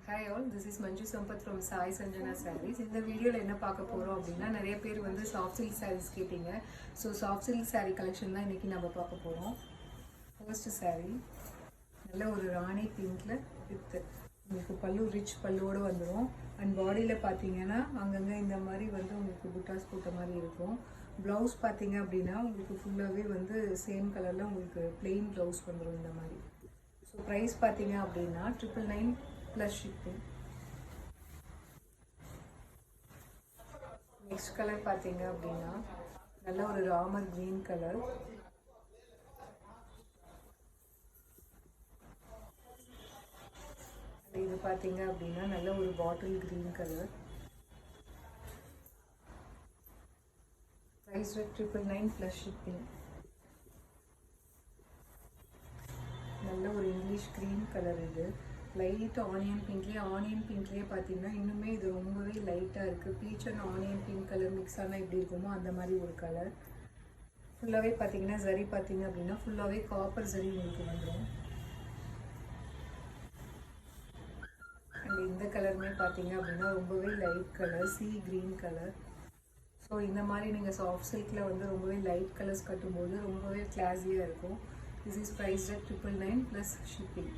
Hi all, this is Manju Sampath from Sai Sanjana Sarees. இந்த வீடியோவில் என்ன பார்க்க போகிறோம் அப்படின்னா நிறைய பேர் வந்து சாஃப்ட் சில்க் சாரீஸ் கேட்டிங்க. So soft silk sari collection தான் இன்றைக்கி நம்ம பார்க்க போகிறோம். ஃபர்ஸ்ட் சாரீ நல்ல ஒரு ராணி பிங்க்கில் வித் உங்களுக்கு பல்லு ரிச் பல்லுவோடு வந்துடும். அண்ட் பாடியில் பார்த்தீங்கன்னா அங்கங்கே இந்த மாதிரி வந்து உங்களுக்கு புட்டாஸ் போட்ட மாதிரி இருக்கும். ப்ளவுஸ் பார்த்தீங்க அப்படின்னா உங்களுக்கு ஃபுல்லாகவே வந்து சேம் கலரில் உங்களுக்கு பிளெயின் ப்ளவுஸ் வந்துடும் இந்த மாதிரி. ஸோ ப்ரைஸ் பார்த்தீங்க அப்படின்னா 999 plus shipping. Next color பார்த்தீங்க அப்படின்னா நல்ல ஒரு ராமர் green color. இது பார்த்தீங்க அப்படின்னா நல்ல ஒரு பாட்டில் green color. Price rate 999 plus shipping. நல்ல ஒரு இங்கிலீஷ் green color இது. லைட் ஆனியன் பிங்க்லேயே பார்த்தீங்கன்னா இன்னுமே இது ரொம்பவே லைட்டாக இருக்குது. Beach and onion pink colour mix ஆனால் எப்படி இருக்குமோ அந்த மாதிரி ஒரு கலர். ஃபுல்லாகவே பார்த்தீங்கன்னா ஜரி பார்த்தீங்க அப்படின்னா ஃபுல்லாகவே காப்பர் ஜரி உங்களுக்கு வந்துடும். அண்ட் இந்த கலருமே பார்த்தீங்க அப்படின்னா ரொம்பவே light colour sea green colour. So இந்த மாதிரி நீங்கள் சாஃப்ட் சில்கில் வந்து ரொம்பவே லைட் கலர்ஸ் கட்டும்போது ரொம்பவே கிளாஸியாக இருக்கும். This is price at 999 plus shipping.